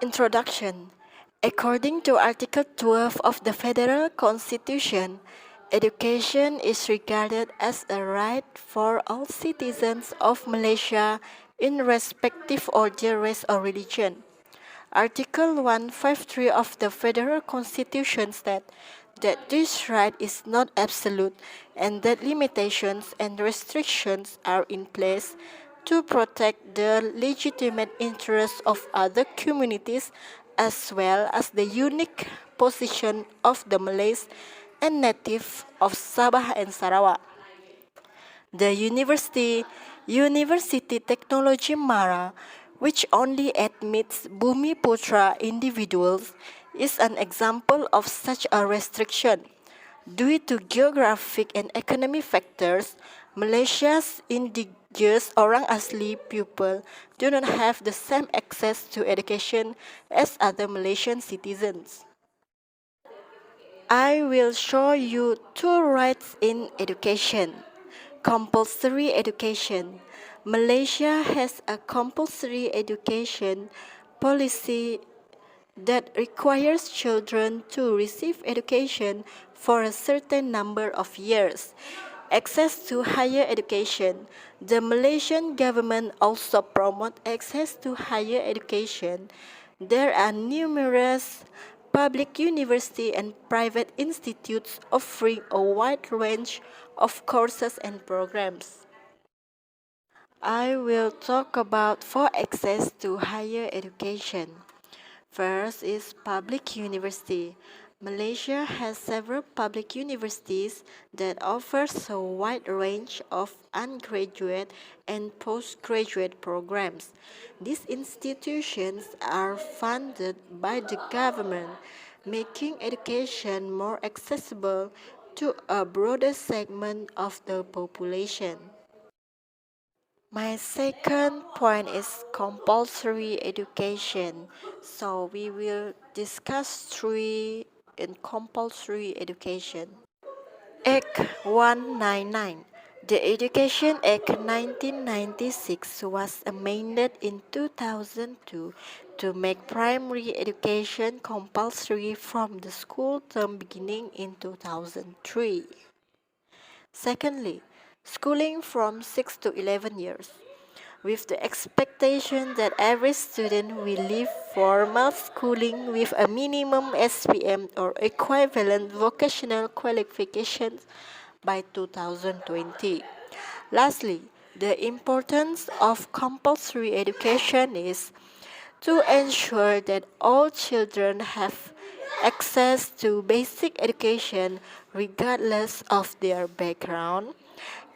Introduction. According to Article 12 of the Federal Constitution, education is regarded as a right for all citizens of Malaysia irrespective of their race or religion. Article 153 of the Federal Constitution states that this right is not absolute and that limitations and restrictions are in place to protect the legitimate interests of other communities as well as the unique position of the Malays and natives of Sabah and Sarawak. The University Technology Mara, which only admits Bumiputra individuals, is an example of such a restriction. Due to geographic and economic factors, Malaysia's indigenous orang asli people do not have the same access to education as other Malaysian citizens. I will show you two rights in education. Compulsory education. Malaysia has a compulsory education policy that requires children to receive education for a certain number of years. Access to higher education. The Malaysian government also promotes access to higher education. There are numerous public universities and private institutes offering a wide range of courses and programs. I will talk about for access to higher education. First is public university. Malaysia has several public universities that offers a wide range of undergraduate and postgraduate programs. These institutions are funded by the government, making education more accessible to a broader segment of the population. My second point is compulsory education. So we will discuss three in compulsory education. Act 199. The Education Act 1996 was amended in 2002 to make primary education compulsory from the school term beginning in 2003. Secondly, schooling from 6 to 11 years. With the expectation that every student will leave formal schooling with a minimum SPM or equivalent vocational qualifications by 2020. Lastly, the importance of compulsory education is to ensure that all children have access to basic education regardless of their background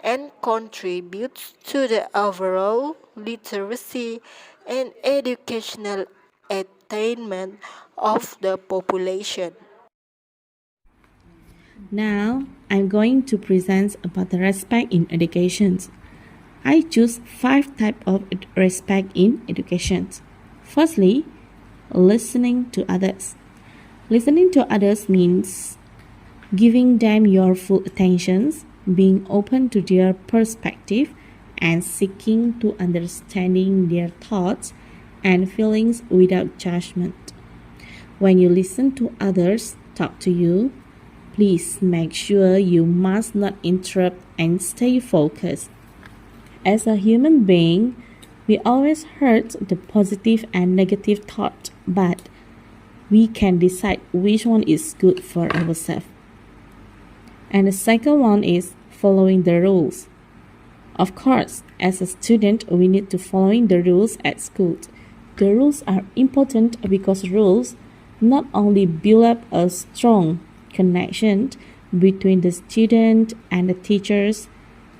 and contributes to the overall literacy and educational attainment of the population. Now, I'm going to present about the respect in education. I choose 5 types of respect in education. Firstly, listening to others. Listening to others means giving them your full attention, being open to their perspective, and seeking to understanding their thoughts and feelings without judgment. When you listen to others talk to you, please make sure you must not interrupt and stay focused. As a human being, we always heard the positive and negative thought, but we can decide which one is good for ourselves. And the second one is following the rules. Of course, as a student, we need to follow the rules at school. The rules are important because rules not only build up a strong connection between the student and the teachers,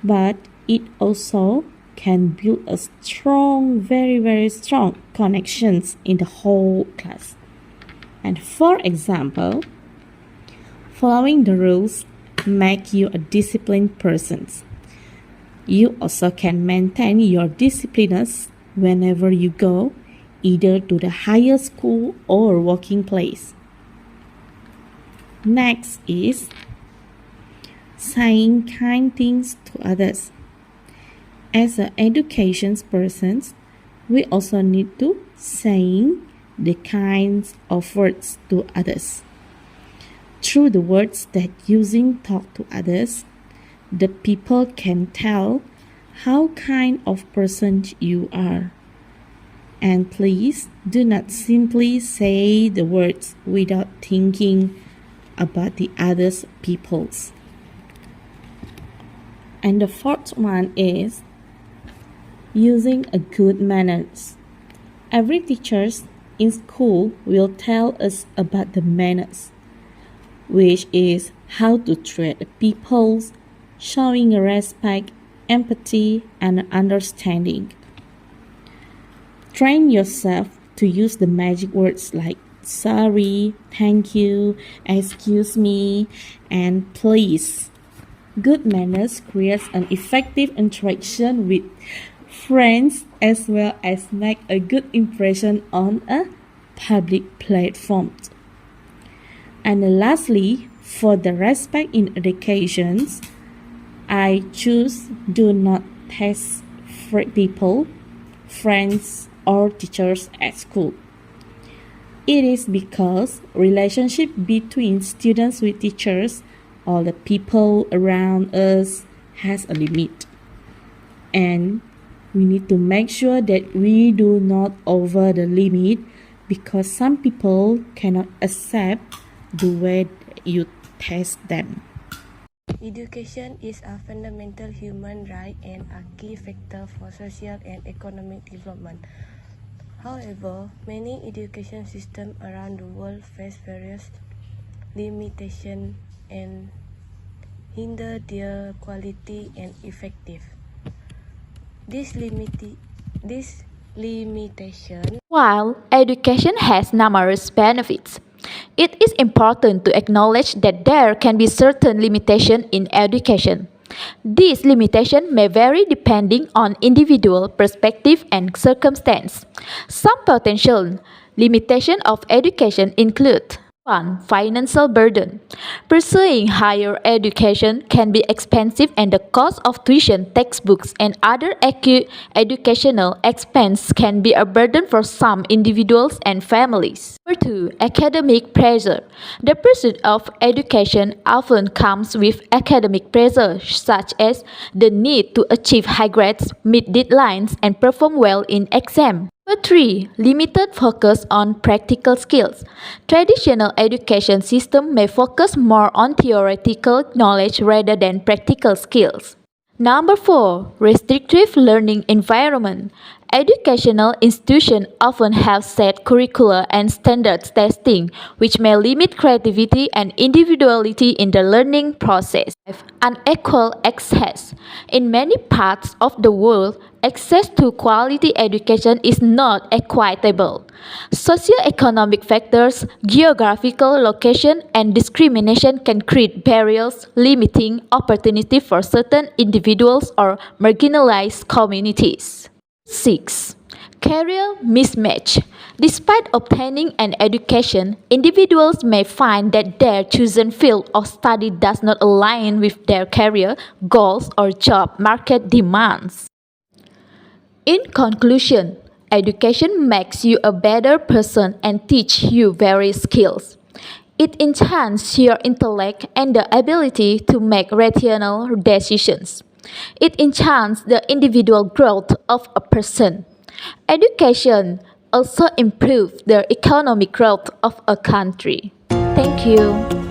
but it also can build a strong, very strong connections in the whole class. And for example, following the rules make you a disciplined person. You also can maintain your discipline whenever you go, either to the higher school or working place. Next is saying kind things to others. As an education person, we also need to saying the kinds of words to others. Through the words that using talk to others, the people can tell how kind of person you are. And please do not simply say the words without thinking about the others peoples. And the fourth one is using a good manners. Every teacher in school will tell us about the manners, which is how to treat people, showing respect, empathy, and understanding. Train yourself to use the magic words like sorry, thank you, excuse me, and please. Good manners creates an effective interaction with friends as well as make a good impression on a public platform. And lastly, for the respect in educations, I choose do not test people, friends, or teachers at school. It is because relationship between students with teachers or the people around us has a limit. And we need to make sure that we do not over the limit because some people cannot accept the way you test them. Education is a fundamental human right and a key factor for social and economic development. However, many education systems around the world face various limitations and hinder their quality and effective. This limitation. While education has numerous benefits, it is important to acknowledge that there can be certain limitations in education. These limitations may vary depending on individual perspective and circumstance. Some potential limitations of education include 1. Financial burden. Pursuing higher education can be expensive and the cost of tuition, textbooks, and other educational expense can be a burden for some individuals and families. Number 2. Academic pressure. The pursuit of education often comes with academic pressure such as the need to achieve high grades, meet deadlines, and perform well in exams. Number 3. Limited focus on practical skills. Traditional education system may focus more on theoretical knowledge rather than practical skills. Number 4. Restrictive learning environment. Educational institutions often have set curricula and standards testing, which may limit creativity and individuality in the learning process. 5. Unequal access. In many parts of the world, access to quality education is not equitable. Socioeconomic factors, geographical location, and discrimination can create barriers limiting opportunity for certain individuals or marginalized communities. 6. Career mismatch. Despite obtaining an education, individuals may find that their chosen field of study does not align with their career goals or job market demands. In conclusion, education makes you a better person and teach you various skills. It enhances your intellect and the ability to make rational decisions. It enhances the individual growth of a person. Education also improves the economic growth of a country. Thank you.